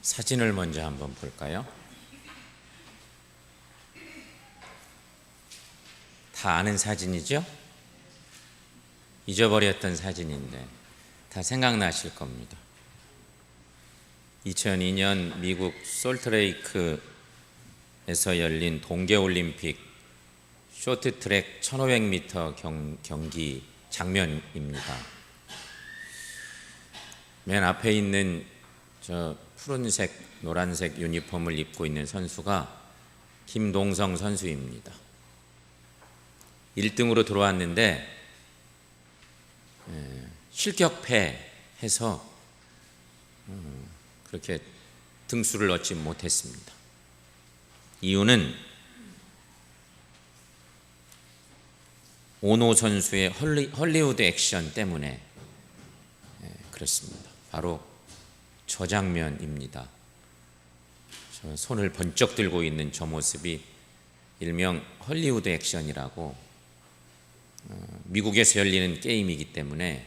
사진을 먼저 한번 볼까요? 다 아는 사진이죠? 잊어버렸던 사진인데 다 생각나실 겁니다. 2002년 미국 솔트레이크에서 열린 동계올림픽 쇼트트랙 1500m 경기 장면입니다. 맨 앞에 있는 저 푸른색, 노란색 유니폼을 입고 있는 선수가 김동성 선수입니다. 1등으로 들어왔는데 실격패해서 그렇게 등수를 얻지 못했습니다. 이유는 오노 선수의 헐리우드 액션 때문에 그렇습니다. 바로 저 장면입니다. 저 손을 번쩍 들고 있는 저 모습이 일명 헐리우드 액션이라고 미국에서 열리는 게임이기 때문에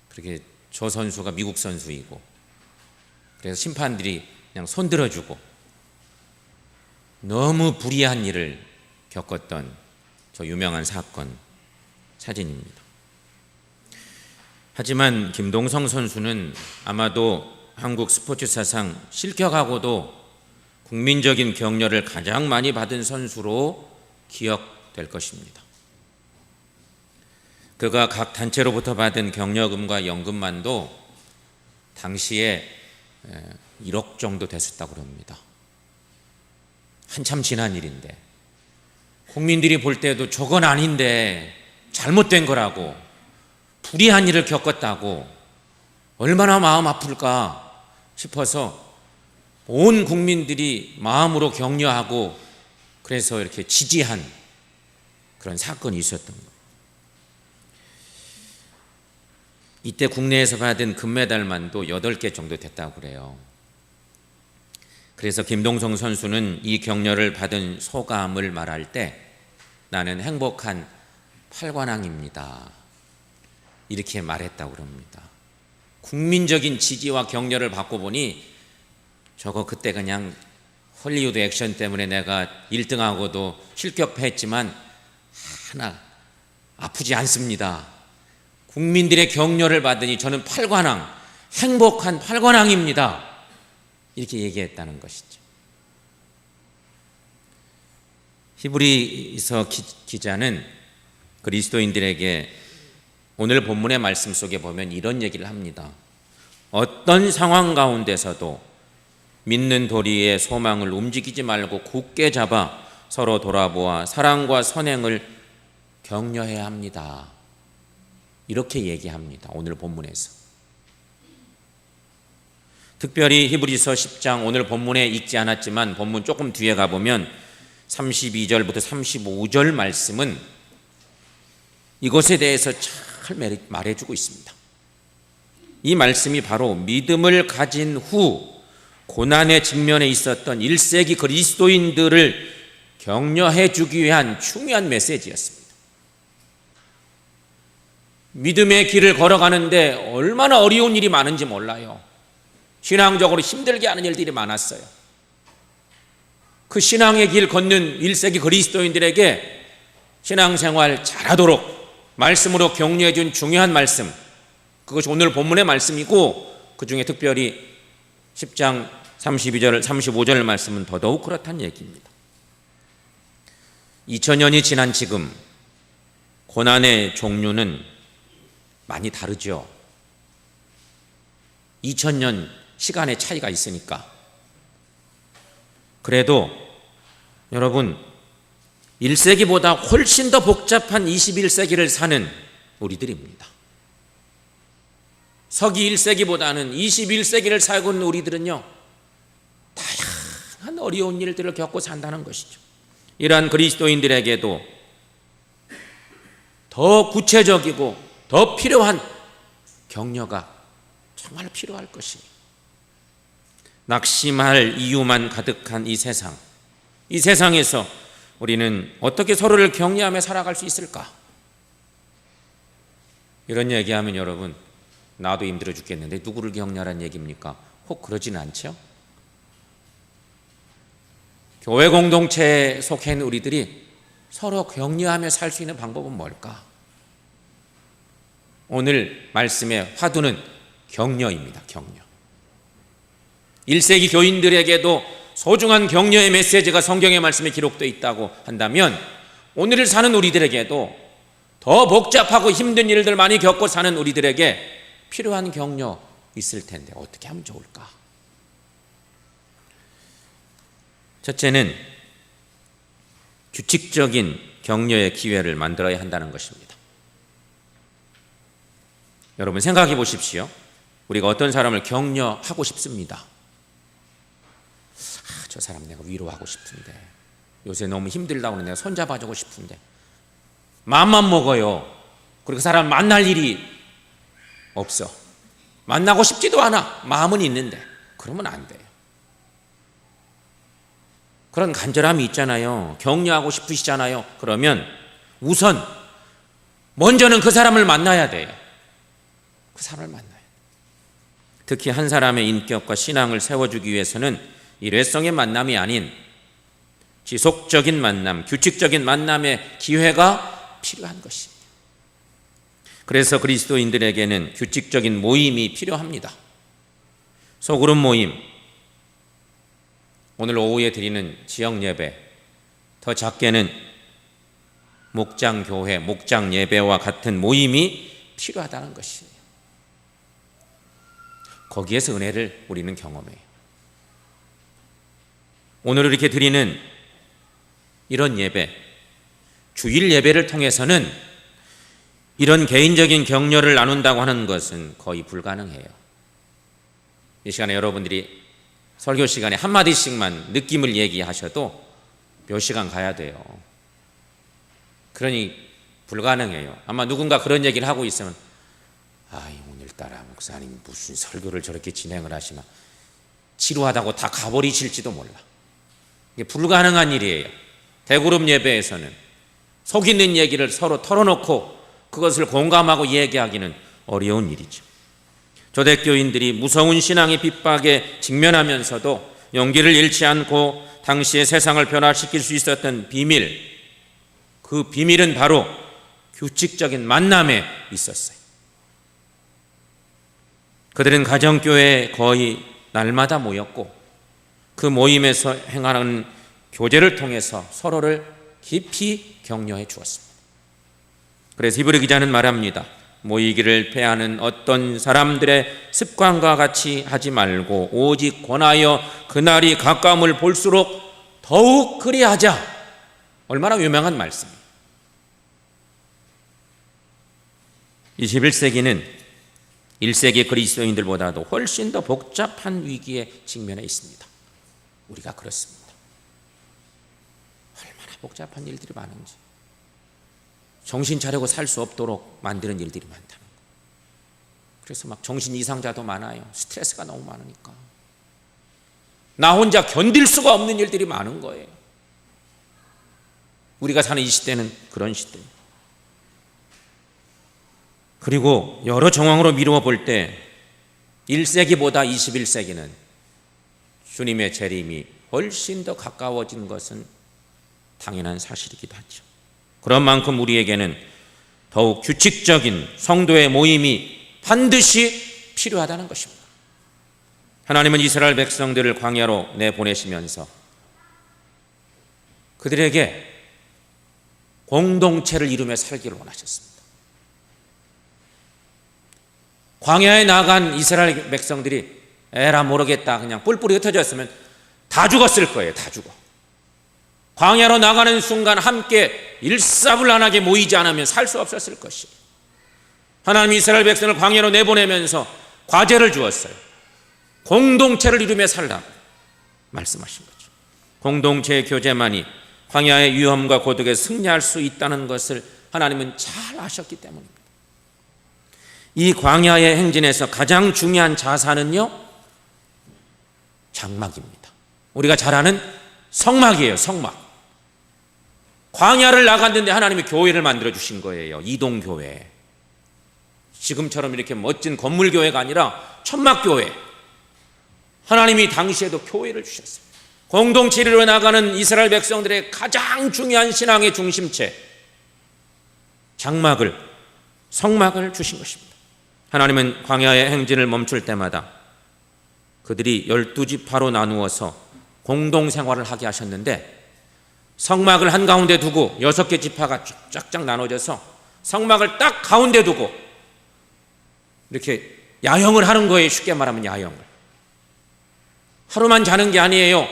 그렇게 저 선수가 미국 선수이고 그래서 심판들이 그냥 손 들어주고 너무 불의한 일을 겪었던 저 유명한 사건 사진입니다. 하지만 김동성 선수는 아마도 한국 스포츠 사상 실격하고도 국민적인 격려를 가장 많이 받은 선수로 기억될 것입니다. 그가 각 단체로부터 받은 격려금과 연금만도 당시에 1억 정도 됐었다고 합니다. 한참 지난 일인데 국민들이 볼 때도 저건 아닌데 잘못된 거라고 불의한 일을 겪었다고 얼마나 마음 아플까 싶어서 온 국민들이 마음으로 격려하고 그래서 이렇게 지지한 그런 사건이 있었던 거예요. 이때 국내에서 받은 금메달만도 8개 정도 됐다고 그래요. 그래서 김동성 선수는 이 격려를 받은 소감을 말할 때 나는 행복한 팔관왕입니다. 이렇게 말했다고 합니다. 국민적인 지지와 격려를 받고 보니 저거 그때 그냥 헐리우드 액션 때문에 내가 1등하고도 실격패했지만 하나 아프지 않습니다. 국민들의 격려를 받으니 저는 팔관왕, 행복한 팔관왕입니다. 이렇게 얘기했다는 것이죠. 히브리서 기자는 그리스도인들에게 오늘 본문의 말씀 속에 보면 이런 얘기를 합니다. 어떤 상황 가운데서도 믿는 도리의 소망을 움직이지 말고 굳게 잡아 서로 돌아보아 사랑과 선행을 격려해야 합니다. 이렇게 얘기합니다. 오늘 본문에서. 특별히 히브리서 10장 오늘 본문에 읽지 않았지만 본문 조금 뒤에 가보면 32절부터 35절 말씀은 이것에 대해서 잘 말해주고 있습니다. 이 말씀이 바로 믿음을 가진 후 고난의 직면에 있었던 1세기 그리스도인들을 격려해 주기 위한 중요한 메시지였습니다. 믿음의 길을 걸어가는데 얼마나 어려운 일이 많은지 몰라요. 신앙적으로 힘들게 하는 일들이 많았어요. 그 신앙의 길 걷는 1세기 그리스도인들에게 신앙생활 잘하도록 말씀으로 격려해 준 중요한 말씀, 그것이 오늘 본문의 말씀이고 그 중에 특별히 10장 32절, 35절 말씀은 더더욱 그렇다는 얘기입니다. 2000년이 지난 지금 고난의 종류는 많이 다르죠. 2000년 시간의 차이가 있으니까. 그래도 여러분 1세기보다 훨씬 더 복잡한 21세기를 사는 우리들입니다. 서기 1세기보다는 21세기를 살고 있는 우리들은요 다양한 어려운 일들을 겪고 산다는 것이죠. 이러한 그리스도인들에게도 더 구체적이고 더 필요한 격려가 정말 필요할 것입니다. 낙심할 이유만 가득한 이 세상에서 우리는 어떻게 서로를 격려하며 살아갈 수 있을까? 이런 얘기하면 여러분 나도 힘들어 죽겠는데 누구를 격려하라는 얘기입니까? 꼭 그러지는 않죠. 교회 공동체에 속해 있는 우리들이 서로 격려하며 살 수 있는 방법은 뭘까? 오늘 말씀의 화두는 격려입니다. 격려. 1세기 교인들에게도 소중한 격려의 메시지가 성경의 말씀에 기록되어 있다고 한다면 오늘을 사는 우리들에게도 더 복잡하고 힘든 일들 많이 겪고 사는 우리들에게 필요한 격려 있을 텐데 어떻게 하면 좋을까? 첫째는 규칙적인 격려의 기회를 만들어야 한다는 것입니다. 여러분 생각해 보십시오. 우리가 어떤 사람을 격려하고 싶습니다. 저 사람 내가 위로하고 싶은데, 요새 너무 힘들다고 내가 손잡아주고 싶은데 마음만 먹어요. 그리고 그 사람 만날 일이 없어. 만나고 싶지도 않아. 마음은 있는데. 그러면 안 돼요. 그런 간절함이 있잖아요. 격려하고 싶으시잖아요. 그러면 우선 먼저는 그 사람을 만나야 돼요. 그 사람을 만나야 돼요. 특히 한 사람의 인격과 신앙을 세워주기 위해서는 일회성의 만남이 아닌 지속적인 만남, 규칙적인 만남의 기회가 필요한 것입니다. 그래서 그리스도인들에게는 규칙적인 모임이 필요합니다. 소그룹 모임, 오늘 오후에 드리는 지역 예배, 더 작게는 목장교회, 목장 예배와 같은 모임이 필요하다는 것이에요. 거기에서 은혜를 우리는 경험해요. 오늘 이렇게 드리는 이런 예배, 주일 예배를 통해서는 이런 개인적인 격려를 나눈다고 하는 것은 거의 불가능해요. 이 시간에 여러분들이 설교 시간에 한마디씩만 느낌을 얘기하셔도 몇 시간 가야 돼요. 그러니 불가능해요. 아마 누군가 그런 얘기를 하고 있으면 오늘따라 목사님 무슨 설교를 저렇게 진행을 하시나, 지루하다고 다 가버리실지도 몰라. 이게 불가능한 일이에요. 대그룹 예배에서는 속 있는 얘기를 서로 털어놓고 그것을 공감하고 얘기하기는 어려운 일이죠. 초대교인들이 무서운 신앙의 핍박에 직면하면서도 용기를 잃지 않고 당시의 세상을 변화시킬 수 있었던 비밀, 그 비밀은 바로 규칙적인 만남에 있었어요. 그들은 가정교회에 거의 날마다 모였고 그 모임에서 행하는 교제를 통해서 서로를 깊이 격려해 주었습니다. 그래서 히브리 기자는 말합니다. 모이기를 패하는 어떤 사람들의 습관과 같이 하지 말고 오직 권하여 그날이 가까움을 볼수록 더욱 그리하자. 얼마나 유명한 말씀이에요. 21세기는 1세기 그리스도인들보다도 훨씬 더 복잡한 위기에 직면해 있습니다. 우리가 그렇습니다. 얼마나 복잡한 일들이 많은지, 정신 차리고 살 수 없도록 만드는 일들이 많다는 거예요. 그래서 막 정신 이상자도 많아요. 스트레스가 너무 많으니까 나 혼자 견딜 수가 없는 일들이 많은 거예요. 우리가 사는 이 시대는 그런 시대예요. 그리고 여러 정황으로 미루어 볼 때 1세기보다 21세기는 주님의 재림이 훨씬 더 가까워진 것은 당연한 사실이기도 하죠. 그런 만큼 우리에게는 더욱 규칙적인 성도의 모임이 반드시 필요하다는 것입니다. 하나님은 이스라엘 백성들을 광야로 내보내시면서 그들에게 공동체를 이루며 살기를 원하셨습니다. 광야에 나간 이스라엘 백성들이 에라 모르겠다 그냥 뿔뿔이 흩어졌으면 다 죽었을 거예요. 다 죽어. 광야로 나가는 순간 함께 일사불란하게 모이지 않으면 살 수 없었을 것이에요. 하나님이 이스라엘 백성을 광야로 내보내면서 과제를 주었어요. 공동체를 이루며 살라고 말씀하신 거죠. 공동체의 교제만이 광야의 위험과 고독에 승리할 수 있다는 것을 하나님은 잘 아셨기 때문입니다. 이 광야의 행진에서 가장 중요한 자산은요, 장막입니다. 우리가 잘 아는 성막이에요. 성막. 광야를 나갔는데 하나님이 교회를 만들어 주신 거예요. 이동교회. 지금처럼 이렇게 멋진 건물교회가 아니라 천막교회. 하나님이 당시에도 교회를 주셨어요. 공동체를 이루어 나가는 이스라엘 백성들의 가장 중요한 신앙의 중심체, 장막을, 성막을 주신 것입니다. 하나님은 광야의 행진을 멈출 때마다 그들이 12지파로 나누어서 공동생활을 하게 하셨는데, 성막을 한가운데 두고 6개 지파가 쫙쫙 나눠져서 성막을 딱 가운데 두고 이렇게 야영을 하는 거예요. 쉽게 말하면 야영을. 하루만 자는 게 아니에요.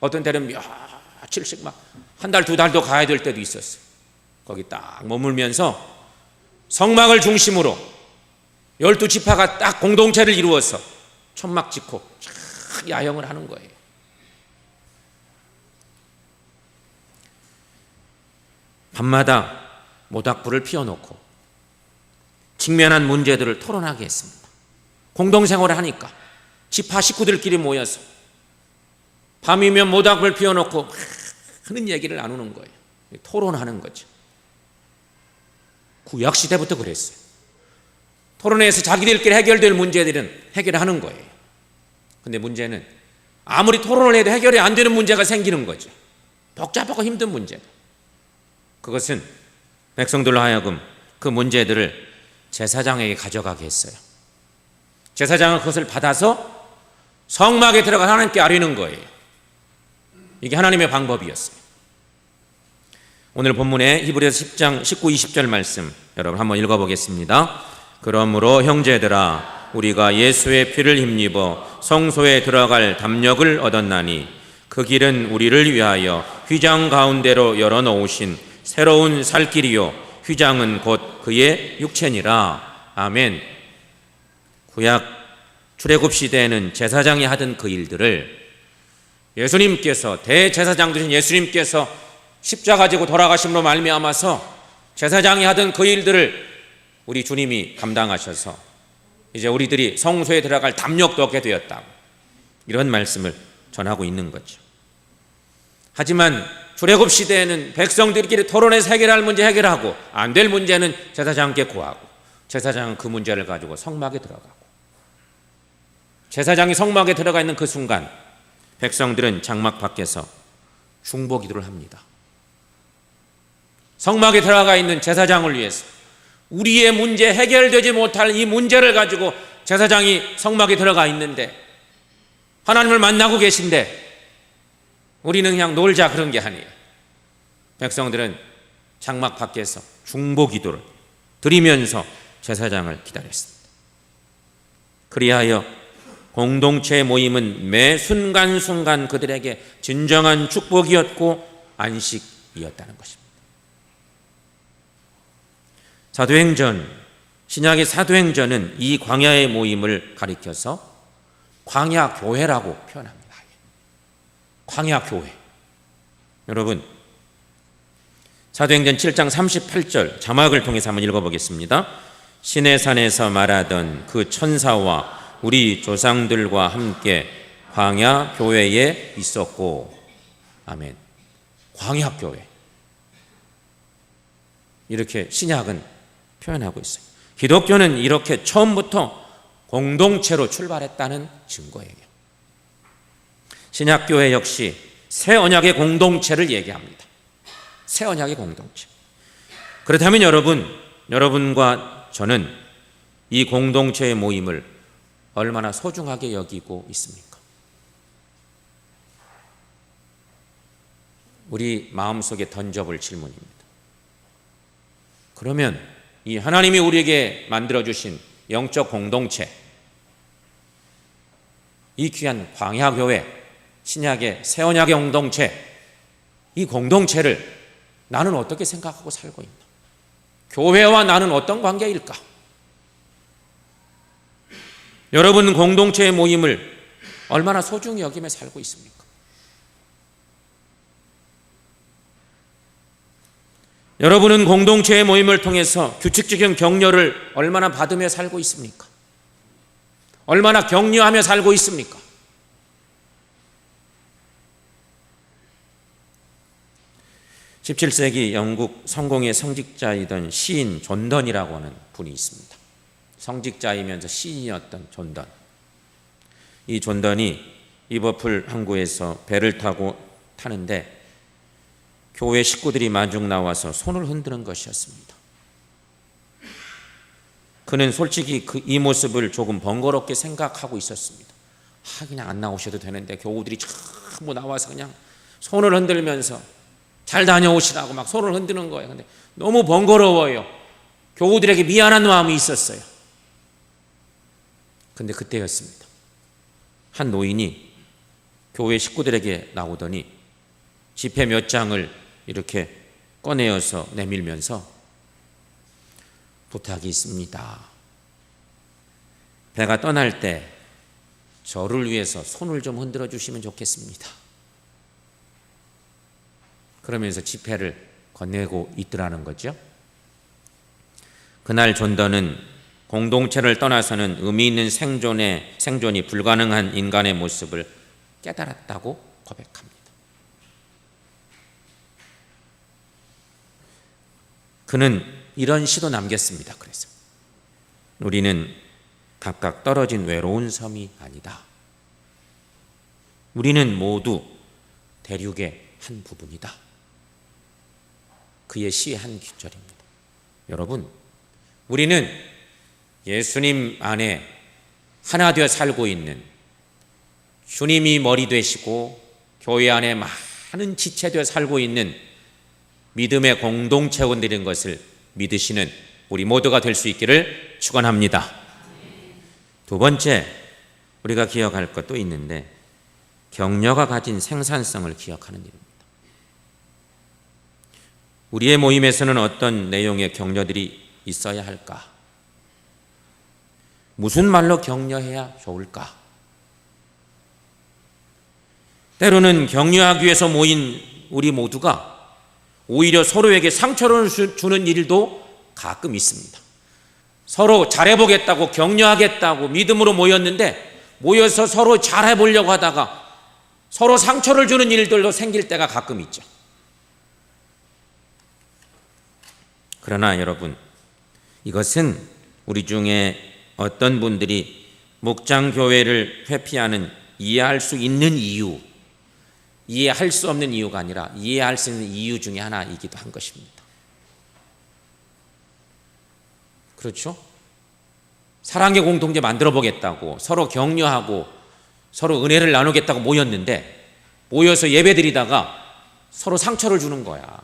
어떤 때는 며칠씩 막 한 달, 2달도 가야 될 때도 있었어요. 거기 딱 머물면서 성막을 중심으로 12지파가 딱 공동체를 이루어서 천막 짓고 쫙 야영을 하는 거예요. 밤마다 모닥불을 피워놓고 직면한 문제들을 토론하게 했습니다. 공동생활을 하니까 지파 식구들끼리 모여서 밤이면 모닥불을 피워놓고 하는 얘기를 나누는 거예요. 토론하는 거죠. 구약시대부터 그랬어요. 토론에서 자기들끼리 해결될 문제들은 해결하는 거예요. 근데 문제는 아무리 토론을 해도 해결이 안 되는 문제가 생기는 거죠. 복잡하고 힘든 문제도. 그것은 백성들로 하여금 그 문제들을 제사장에게 가져가게 했어요. 제사장은 그것을 받아서 성막에 들어가 하나님께 아뢰는 거예요. 이게 하나님의 방법이었어요. 오늘 본문의 히브리서 10장 19, 20절 말씀 여러분 한번 읽어보겠습니다. 그러므로 형제들아, 우리가 예수의 피를 힘입어 성소에 들어갈 담력을 얻었나니 그 길은 우리를 위하여 휘장 가운데로 열어놓으신 새로운 살 길이요 휘장은 곧 그의 육체니라. 아멘. 구약 출애굽 시대에는 제사장이 하던 그 일들을 예수님께서, 대제사장 되신 예수님께서 십자가 지고 돌아가심으로 말미암아서 제사장이 하던 그 일들을 우리 주님이 감당하셔서 이제 우리들이 성소에 들어갈 담력도 얻게 되었다, 이런 말씀을 전하고 있는 거죠. 하지만 출애굽 시대에는 백성들끼리 토론해서 해결할 문제 해결하고 안 될 문제는 제사장께 구하고, 제사장은 그 문제를 가지고 성막에 들어가고, 제사장이 성막에 들어가 있는 그 순간 백성들은 장막 밖에서 중보 기도를 합니다. 성막에 들어가 있는 제사장을 위해서 우리의 문제, 해결되지 못할 이 문제를 가지고 제사장이 성막에 들어가 있는데, 하나님을 만나고 계신데 우리는 그냥 놀자, 그런 게 아니에요. 백성들은 장막 밖에서 중보 기도를 드리면서 제사장을 기다렸습니다. 그리하여 공동체 모임은 매 순간순간 그들에게 진정한 축복이었고 안식이었다는 것입니다. 사도행전, 신약의 사도행전은 이 광야의 모임을 가리켜서 광야교회라고 표현합니다. 광야교회. 여러분, 사도행전 7장 38절 자막을 통해서 한번 읽어보겠습니다. 시내산에서 말하던 그 천사와 우리 조상들과 함께 광야교회에 있었고. 아멘. 광야교회, 이렇게 신약은 표현하고 있어요. 기독교는 이렇게 처음부터 공동체로 출발했다는 증거예요. 신약교회 역시 새 언약의 공동체를 얘기합니다. 새 언약의 공동체. 그렇다면 여러분과 저는 이 공동체의 모임을 얼마나 소중하게 여기고 있습니까? 우리 마음속에 던져볼 질문입니다. 그러면 이 하나님이 우리에게 만들어주신 영적 공동체, 이 귀한 광야교회, 신약의 새 언약의 공동체, 이 공동체를 나는 어떻게 생각하고 살고 있나? 교회와 나는 어떤 관계일까? 여러분 공동체의 모임을 얼마나 소중히 여기며 살고 있습니까? 여러분은 공동체의 모임을 통해서 규칙적인 격려를 얼마나 받으며 살고 있습니까? 얼마나 격려하며 살고 있습니까? (17세기) 영국 성공의 성직자이던 시인 존던이라고 하는 분이 있습니다. 성직자이면서 시인이었던 존던. 이 존던이 리버풀 항구에서 배를 타고 타는데 교회 식구들이 마중 나와서 손을 흔드는 것이었습니다. 그는 솔직히 이 모습을 조금 번거롭게 생각하고 있었습니다. 그냥 안 나오셔도 되는데 교우들이 전부 나와서 그냥 손을 흔들면서 잘 다녀오시라고 막 손을 흔드는 거예요. 근데 너무 번거로워요. 교우들에게 미안한 마음이 있었어요. 근데 그때였습니다. 한 노인이 교회 식구들에게 나오더니 지폐 몇 장을 이렇게 꺼내어서 내밀면서 부탁이 있습니다. 배가 떠날 때 저를 위해서 손을 좀 흔들어 주시면 좋겠습니다. 그러면서 지폐를 건네고 있더라는 거죠. 그날 존던은 공동체를 떠나서는 의미 있는 생존이 불가능한 인간의 모습을 깨달았다고 고백합니다. 그는 이런 시도 남겼습니다. 그래서 우리는 각각 떨어진 외로운 섬이 아니다. 우리는 모두 대륙의 한 부분이다. 그의 시의 한 구절입니다. 여러분, 우리는 예수님 안에 하나 되어 살고 있는 주님이 머리 되시고 교회 안에 많은 지체 되어 살고 있는 믿음의 공동체원들인 것을 믿으시는 우리 모두가 될 수 있기를 축원합니다. 두 번째, 우리가 기억할 것도 있는데 격려가 가진 생산성을 기억하는 일입니다. 우리의 모임에서는 어떤 내용의 격려들이 있어야 할까? 무슨 말로 격려해야 좋을까? 때로는 격려하기 위해서 모인 우리 모두가 오히려 서로에게 상처를 주는 일도 가끔 있습니다. 서로 잘해보겠다고 격려하겠다고 믿음으로 모였는데 모여서 서로 잘해보려고 하다가 서로 상처를 주는 일들도 생길 때가 가끔 있죠. 그러나 여러분, 이것은 우리 중에 어떤 분들이 목장교회를 회피하는 이해할 수 있는 이유, 이해할 수 없는 이유가 아니라 이해할 수 있는 이유 중에 하나이기도 한 것입니다. 그렇죠? 사랑의 공동체 만들어 보겠다고 서로 격려하고 서로 은혜를 나누겠다고 모였는데 모여서 예배드리다가 서로 상처를 주는 거야.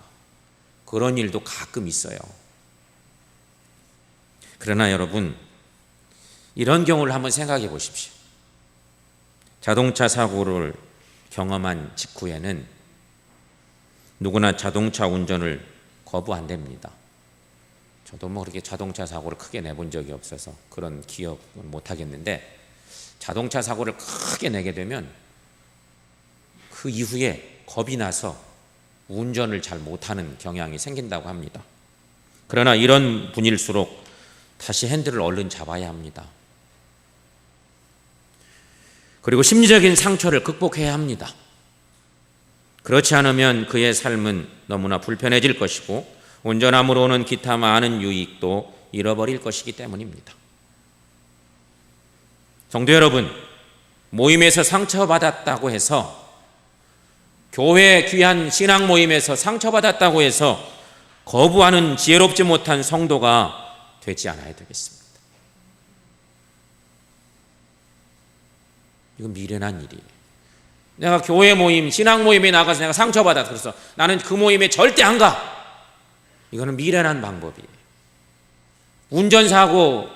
그런 일도 가끔 있어요. 그러나 여러분, 이런 경우를 한번 생각해 보십시오. 자동차 사고를 경험한 직후에는 누구나 자동차 운전을 거부 안 됩니다. 저도 그렇게 자동차 사고를 크게 내본 적이 없어서 그런 기억은 못 하겠는데, 자동차 사고를 크게 내게 되면 그 이후에 겁이 나서 운전을 잘 못하는 경향이 생긴다고 합니다. 그러나 이런 분일수록 다시 핸들을 얼른 잡아야 합니다. 그리고 심리적인 상처를 극복해야 합니다. 그렇지 않으면 그의 삶은 너무나 불편해질 것이고 운전함으로 오는 기타 많은 유익도 잃어버릴 것이기 때문입니다. 성도 여러분, 모임에서 상처받았다고 해서, 교회 귀한 신앙 모임에서 상처받았다고 해서 거부하는 지혜롭지 못한 성도가 되지 않아야 되겠습니다. 이건 미련한 일이에요. 내가 교회 모임, 신앙 모임에 나가서 내가 상처받았어. 그래서 나는 그 모임에 절대 안 가. 이거는 미련한 방법이에요. 운전사고,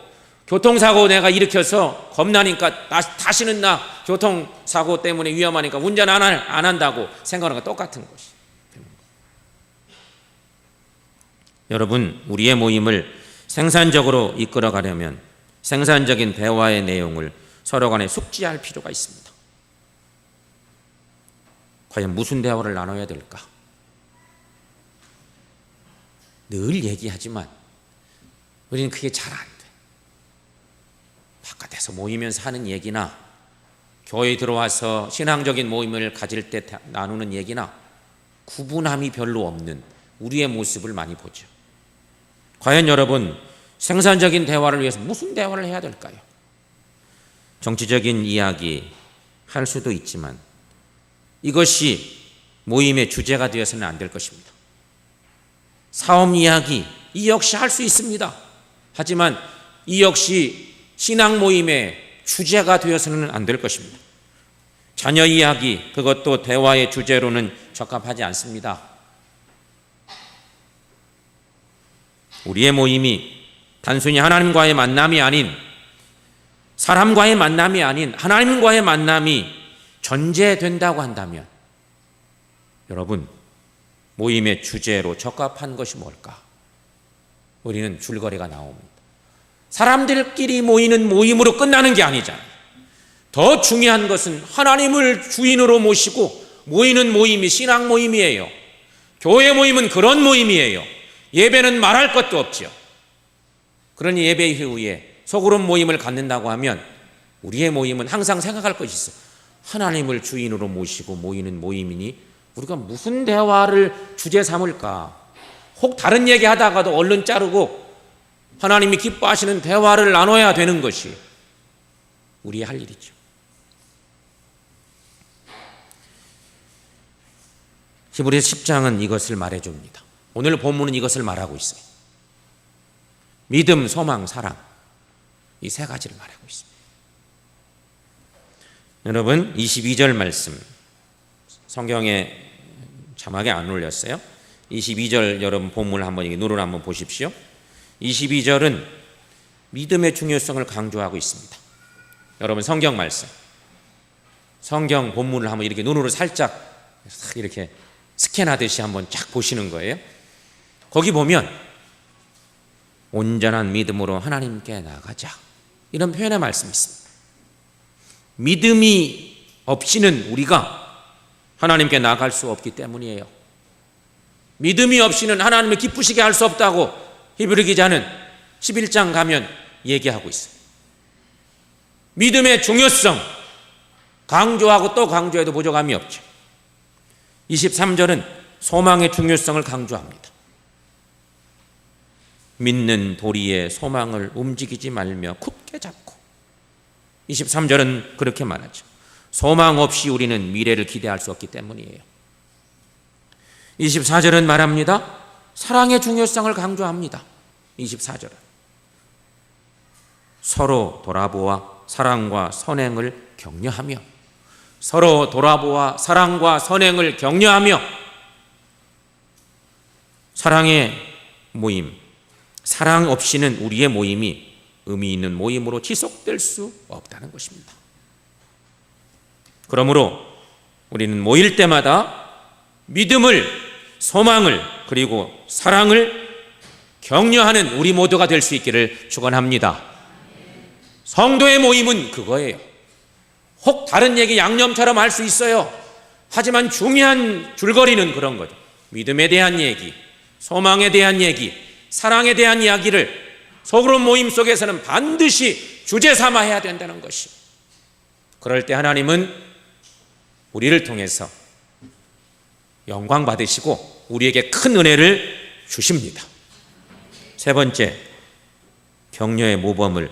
교통사고 내가 일으켜서 겁나니까 다시는 나 교통사고 때문에 위험하니까 운전 안 한다고 생각하는 거 똑같은 것이 되는 거예요. 여러분, 우리의 모임을 생산적으로 이끌어가려면 생산적인 대화의 내용을 서로 간에 숙지할 필요가 있습니다. 과연 무슨 대화를 나눠야 될까? 늘 얘기하지만 우리는 그게 잘 안 돼. 바깥에서 모이면서 하는 얘기나 교회에 들어와서 신앙적인 모임을 가질 때 나누는 얘기나 구분함이 별로 없는 우리의 모습을 많이 보죠. 과연 여러분, 생산적인 대화를 위해서 무슨 대화를 해야 될까요? 정치적인 이야기 할 수도 있지만 이것이 모임의 주제가 되어서는 안 될 것입니다. 사업 이야기 이 역시 할 수 있습니다. 하지만 이 역시 신앙 모임의 주제가 되어서는 안 될 것입니다. 자녀 이야기 그것도 대화의 주제로는 적합하지 않습니다. 우리의 모임이 단순히 하나님과의 만남이 아닌 사람과의 만남이 아닌 하나님과의 만남이 전제된다고 한다면 여러분 모임의 주제로 적합한 것이 뭘까? 우리는 줄거리가 나옵니다. 사람들끼리 모이는 모임으로 끝나는 게 아니잖아요. 더 중요한 것은 하나님을 주인으로 모시고 모이는 모임이 신앙 모임이에요. 교회 모임은 그런 모임이에요. 예배는 말할 것도 없죠. 그러니 예배 이후에 소그룹 모임을 갖는다고 하면 우리의 모임은 항상 생각할 것이 있어요. 하나님을 주인으로 모시고 모이는 모임이니 우리가 무슨 대화를 주제 삼을까? 혹 다른 얘기 하다가도 얼른 자르고 하나님이 기뻐하시는 대화를 나눠야 되는 것이 우리의 할 일이죠. 히브리서 10장은 이것을 말해줍니다. 오늘 본문은 이것을 말하고 있어요. 믿음, 소망, 사랑 이 세 가지를 말하고 있습니다. 여러분 22절 말씀 성경에 자막에 안 올렸어요. 22절 여러분 본문을 한번 눈으로 한번 보십시오. 22절은 믿음의 중요성을 강조하고 있습니다. 여러분 성경 말씀 성경 본문을 한번 이렇게 눈으로 살짝 이렇게 스캔하듯이 한번 쫙 보시는 거예요. 거기 보면 온전한 믿음으로 하나님께 나가자 이런 표현의 말씀이 있습니다. 믿음이 없이는 우리가 하나님께 나갈 수 없기 때문이에요. 믿음이 없이는 하나님을 기쁘시게 할 수 없다고 히브리 기자는 11장 가면 얘기하고 있어요. 믿음의 중요성 강조하고 또 강조해도 부족함이 없죠. 23절은 소망의 중요성을 강조합니다. 믿는 도리의 소망을 움직이지 말며 굳게 잡고 23절은 그렇게 말하죠. 소망 없이 우리는 미래를 기대할 수 없기 때문이에요. 24절은 말합니다. 사랑의 중요성을 강조합니다. 24절은 서로 돌아보아 사랑과 선행을 격려하며 서로 돌아보아 사랑과 선행을 격려하며 사랑의 모임 사랑 없이는 우리의 모임이 의미 있는 모임으로 지속될 수 없다는 것입니다. 그러므로 우리는 모일 때마다 믿음을, 소망을 그리고 사랑을 격려하는 우리 모두가 될 수 있기를 축원합니다. 성도의 모임은 그거예요. 혹 다른 얘기 양념처럼 할 수 있어요. 하지만 중요한 줄거리는 그런 거죠. 믿음에 대한 얘기, 소망에 대한 얘기, 사랑에 대한 이야기를 소그룹 모임 속에서는 반드시 주제 삼아 해야 된다는 것이. 그럴 때 하나님은 우리를 통해서 영광 받으시고 우리에게 큰 은혜를 주십니다. 세 번째, 격려의 모범을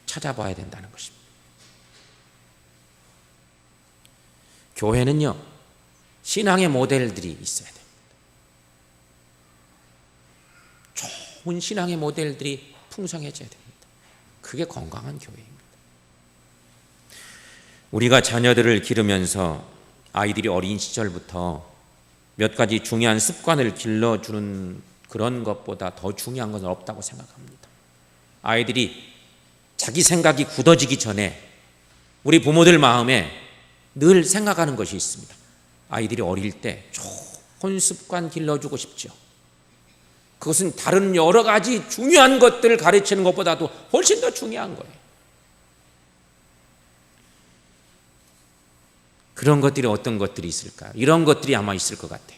찾아봐야 된다는 것입니다. 교회는요, 신앙의 모델들이 있어야 됩니다. 좋은 신앙의 모델들이 풍성해져야 됩니다. 그게 건강한 교회입니다. 우리가 자녀들을 기르면서 아이들이 어린 시절부터 몇 가지 중요한 습관을 길러주는 그런 것보다 더 중요한 것은 없다고 생각합니다. 아이들이 자기 생각이 굳어지기 전에 우리 부모들 마음에 늘 생각하는 것이 있습니다. 아이들이 어릴 때 좋은 습관 길러주고 싶죠. 그것은 다른 여러 가지 중요한 것들을 가르치는 것보다도 훨씬 더 중요한 거예요. 그런 것들이 어떤 것들이 있을까요? 이런 것들이 아마 있을 것 같아요.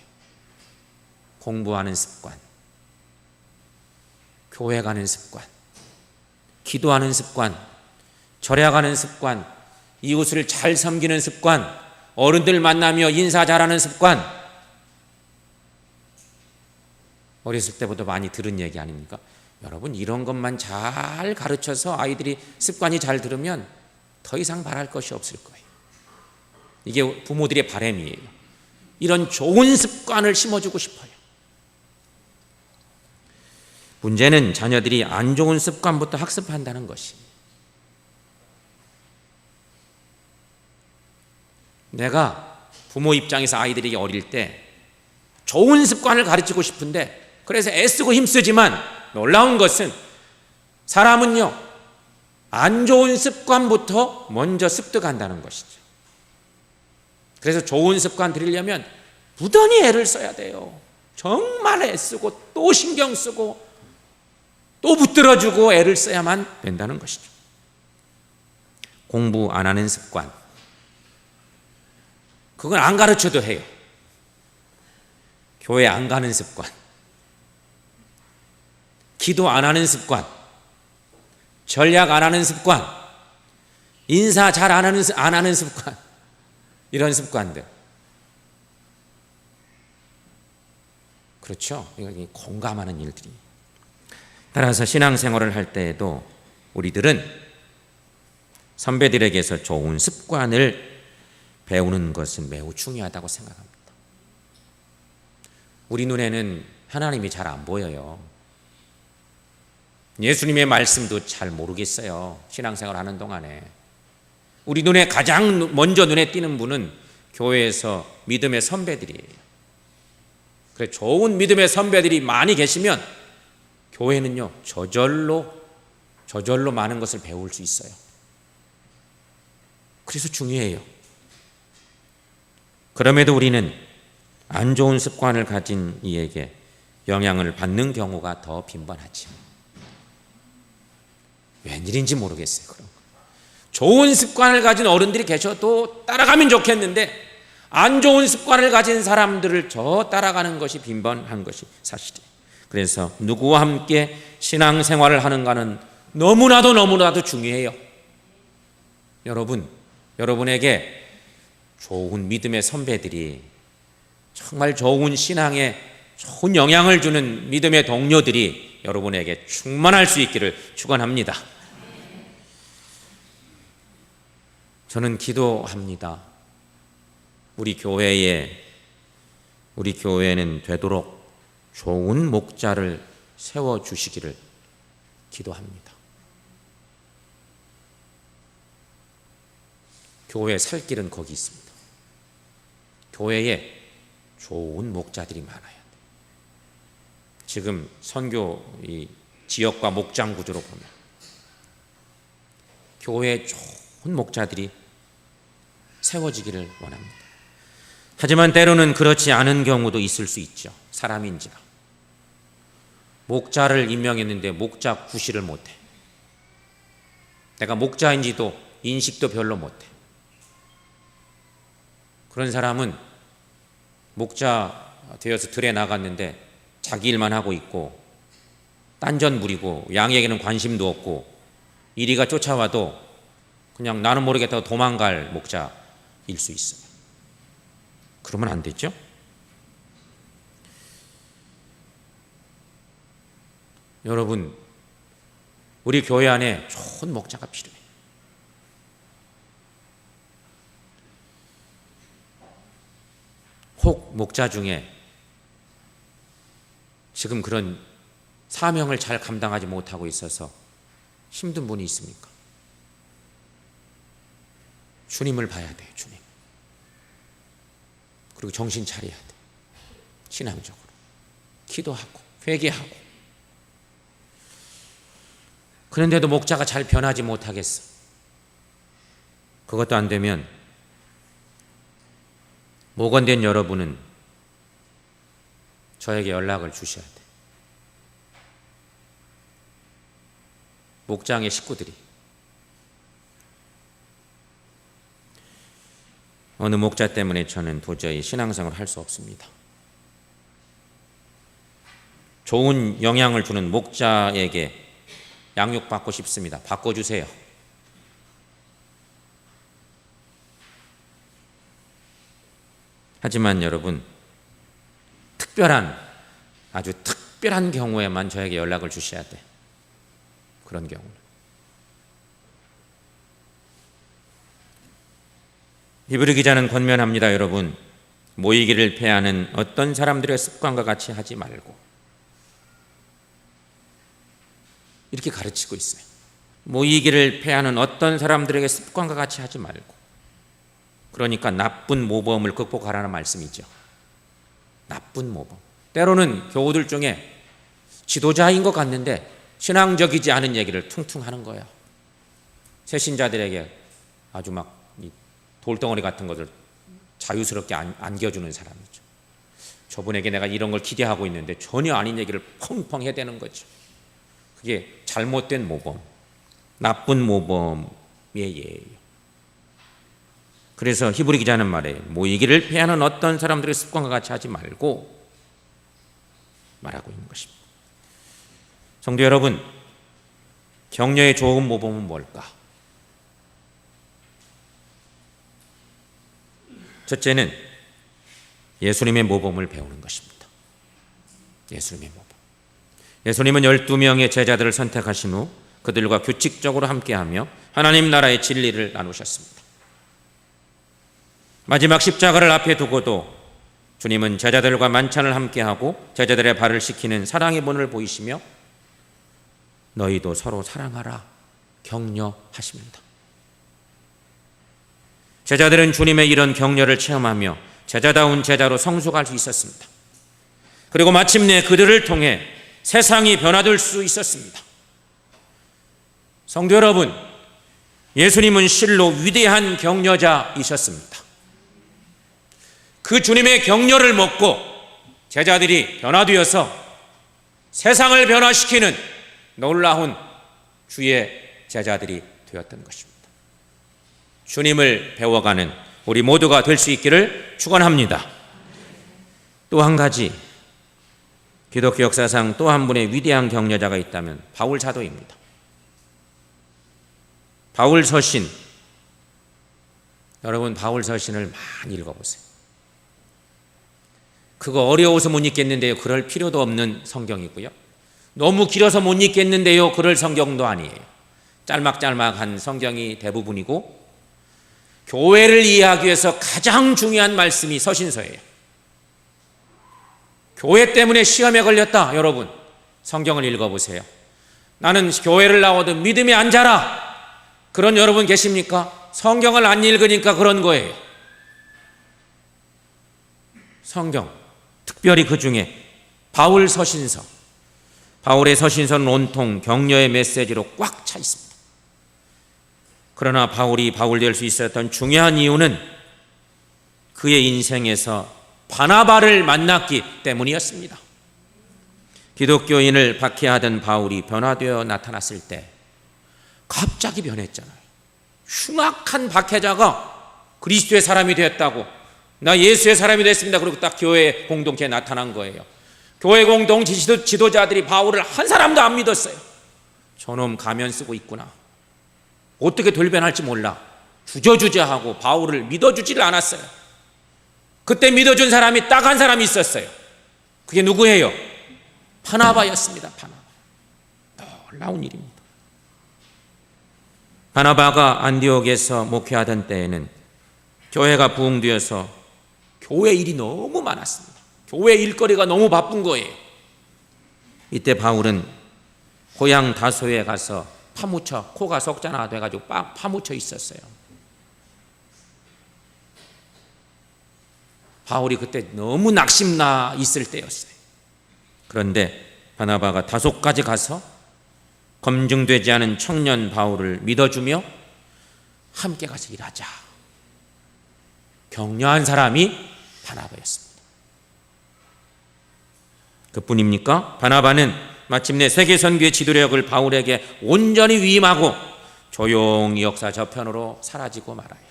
공부하는 습관, 교회 가는 습관, 기도하는 습관, 절에 가는 습관, 이웃을 잘 섬기는 습관, 어른들 만나며 인사 잘하는 습관. 어렸을 때부터 많이 들은 얘기 아닙니까? 여러분, 이런 것만 잘 가르쳐서 아이들이 습관이 잘 들으면 더 이상 바랄 것이 없을 거예요. 이게 부모들의 바람이에요. 이런 좋은 습관을 심어주고 싶어요. 문제는 자녀들이 안 좋은 습관부터 학습한다는 것입니다. 내가 부모 입장에서 아이들에게 어릴 때 좋은 습관을 가르치고 싶은데 그래서 애쓰고 힘쓰지만 놀라운 것은 사람은요 안 좋은 습관부터 먼저 습득한다는 것이죠. 그래서 좋은 습관 들이려면 부단히 애를 써야 돼요. 정말 애쓰고 또 신경 쓰고 또 붙들어주고 애를 써야만 된다는 것이죠. 공부 안 하는 습관, 그건 안 가르쳐도 해요. 교회 안 가는 습관, 기도 안 하는 습관, 전략 안 하는 습관, 인사 잘 안 하는 습관, 이런 습관들. 그렇죠? 이거 공감하는 일들이. 따라서 신앙생활을 할 때에도 우리들은 선배들에게서 좋은 습관을 배우는 것은 매우 중요하다고 생각합니다. 우리 눈에는 하나님이 잘 안 보여요. 예수님의 말씀도 잘 모르겠어요. 신앙생활 하는 동안에. 우리 눈에 가장 먼저 눈에 띄는 분은 교회에서 믿음의 선배들이에요. 그래, 좋은 믿음의 선배들이 많이 계시면 교회는요 저절로 많은 것을 배울 수 있어요. 그래서 중요해요. 그럼에도 우리는 안 좋은 습관을 가진 이에게 영향을 받는 경우가 더 빈번하지. 웬일인지 모르겠어요. 그런 거. 좋은 습관을 가진 어른들이 계셔도 따라가면 좋겠는데 안 좋은 습관을 가진 사람들을 저 따라가는 것이 빈번한 것이 사실이에요. 그래서 누구와 함께 신앙생활을 하는가는 너무나도 중요해요. 여러분에게 좋은 믿음의 선배들이, 정말 좋은 신앙에 좋은 영향을 주는 믿음의 동료들이 여러분에게 충만할 수 있기를 축원합니다. 저는 기도합니다. 우리 교회는 되도록 좋은 목자를 세워주시기를 기도합니다. 교회의 살 길은 거기 있습니다. 교회에 좋은 목자들이 많아야 돼요. 지금 선교 이 지역과 목장 구조로 보면 교회에 좋은 목자들이 세워지기를 원합니다. 하지만 때로는 그렇지 않은 경우도 있을 수 있죠. 사람인지라. 목자를 임명했는데 목자 구실을 못해. 내가 목자인지도 인식도 별로 못해. 그런 사람은 목자 되어서 들에 나갔는데 자기 일만 하고 있고 딴전 부리고 양에게는 관심도 없고 이리가 쫓아와도 그냥 나는 모르겠다고 도망갈 목자일 수 있어요. 그러면 안 되죠? 여러분, 우리 교회 안에 좋은 목자가 필요해요. 혹 목자 중에 지금 그런 사명을 잘 감당하지 못하고 있어서 힘든 분이 있습니까? 주님을 봐야 돼요. 주님. 그리고 정신 차려야 돼. 신앙적으로 기도하고 회개하고. 그런데도 목자가 잘 변하지 못하겠어. 그것도 안 되면 목원된 여러분은 저에게 연락을 주셔야 돼. 목장의 식구들이 어느 목자 때문에 저는 도저히 신앙생활을 할 수 없습니다. 좋은 영향을 주는 목자에게 양육받고 싶습니다. 바꿔주세요. 하지만 여러분, 아주 특별한 경우에만 저에게 연락을 주셔야 돼. 그런 경우는. 히브리 기자는 권면합니다. 여러분, 모이기를 패하는 어떤 사람들의 습관과 같이 하지 말고, 이렇게 가르치고 있어요. 모이기를 패하는 어떤 사람들에게 습관과 같이 하지 말고, 그러니까 나쁜 모범을 극복하라는 말씀이죠. 나쁜 모범. 때로는 교우들 중에 지도자인 것 같는데 신앙적이지 않은 얘기를 퉁퉁 하는 거예요. 새신자들에게 아주 막 돌덩어리 같은 것을 자유스럽게 안겨주는 사람이죠. 저분에게 내가 이런 걸 기대하고 있는데 전혀 아닌 얘기를 펑펑 해대는 거죠. 그게 잘못된 모범, 나쁜 모범의 예예요. 그래서 히브리 기자는 말해요. 모이기를 패하는 어떤 사람들의 습관과 같이 하지 말고 말하고 있는 것입니다. 성도 여러분, 격려의 좋은 모범은 뭘까? 첫째는 예수님의 모범을 배우는 것입니다. 예수님의 모범. 예수님은 12명의 제자들을 선택하신 후 그들과 규칙적으로 함께하며 하나님 나라의 진리를 나누셨습니다. 마지막 십자가를 앞에 두고도 주님은 제자들과 만찬을 함께하고 제자들의 발을 씻기는 사랑의 본을 보이시며 너희도 서로 사랑하라 격려하십니다. 제자들은 주님의 이런 격려를 체험하며 제자다운 제자로 성숙할 수 있었습니다. 그리고 마침내 그들을 통해 세상이 변화될 수 있었습니다. 성도 여러분, 예수님은 실로 위대한 격려자이셨습니다. 그 주님의 격려를 먹고 제자들이 변화되어서 세상을 변화시키는 놀라운 주의 제자들이 되었던 것입니다. 주님을 배워가는 우리 모두가 될 수 있기를 축원합니다. 또 한 가지, 기독교 역사상 또 한 분의 위대한 격려자가 있다면 바울 사도입니다. 바울 서신, 여러분 바울 서신을 많이 읽어보세요. 그거 어려워서 못 읽겠는데요, 그럴 필요도 없는 성경이고요. 너무 길어서 못 읽겠는데요, 그럴 성경도 아니에요. 짤막짤막한 성경이 대부분이고 교회를 이해하기 위해서 가장 중요한 말씀이 서신서예요. 교회 때문에 시험에 걸렸다. 여러분, 성경을 읽어보세요. 나는 교회를 나와도 믿음에 안 자라. 그런 여러분 계십니까? 성경을 안 읽으니까 그런 거예요. 성경, 특별히 그 중에 바울 서신서, 바울의 서신서는 온통 격려의 메시지로 꽉 차 있습니다. 그러나 바울이 바울 될 수 있었던 중요한 이유는 그의 인생에서 바나바를 만났기 때문이었습니다. 기독교인을 박해하던 바울이 변화되어 나타났을 때 갑자기 변했잖아요. 흉악한 박해자가 그리스도의 사람이 되었다고, 나 예수의 사람이 됐습니다. 그리고 딱 교회 공동체에 나타난 거예요. 교회 공동체 지도자들이 바울을 한 사람도 안 믿었어요. 저놈 가면 쓰고 있구나. 어떻게 돌변할지 몰라. 주저주저하고 바울을 믿어주지를 않았어요. 그때 믿어준 사람이 딱 한 사람이 있었어요. 그게 누구예요? 바나바였습니다. 바나바. 놀라운 일입니다. 바나바가 안디옥에서 목회하던 때에는 교회가 부흥되어서 교회 일이 너무 많았습니다. 교회 일거리가 너무 바쁜 거예요. 이때 바울은 고향 다소에 가서 파묻혀, 코가 속잖아 돼가지고 파묻혀 있었어요. 바울이 그때 너무 낙심나 있을 때였어요. 그런데 바나바가 다소까지 가서 검증되지 않은 청년 바울을 믿어주며 함께 가서 일하자. 격려한 사람이 바나바였습니다. 그뿐입니까? 바나바는 마침내 세계 선교의 지도력을 바울에게 온전히 위임하고 조용히 역사 저편으로 사라지고 말아요.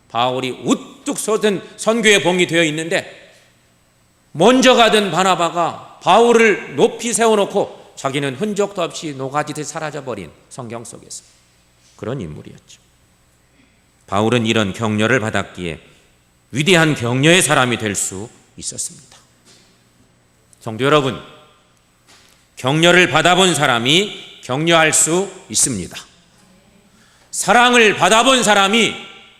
바울이 우뚝 솟은 선교의 봉이 되어 있는데 먼저 가던 바나바가 바울을 높이 세워놓고 자기는 흔적도 없이 노가지듯 사라져버린 성경 속에서 그런 인물이었죠. 바울은 이런 격려를 받았기에 위대한 격려의 사람이 될 수 있었습니다. 성도 여러분, 격려를 받아본 사람이 격려할 수 있습니다. 사랑을 받아본 사람이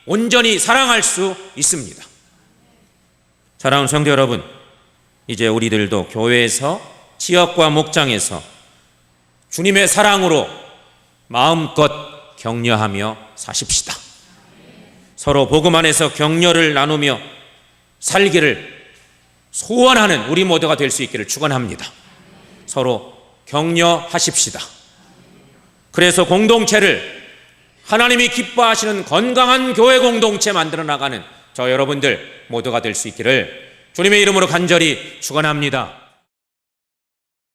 온전히 사랑할 수 있습니다. 사랑하는 성도 여러분, 이제 우리들도 교회에서, 지역과 목장에서 주님의 사랑으로 마음껏 격려하며 사십시다. 서로 복음 안에서 격려를 나누며 살기를 소원하는 우리 모두가 될 수 있기를 축원합니다. 서로 격려하십시다. 그래서 공동체를 하나님이 기뻐하시는 건강한 교회 공동체 만들어 나가는 저 여러분들 모두가 될 수 있기를 주님의 이름으로 간절히 축원합니다.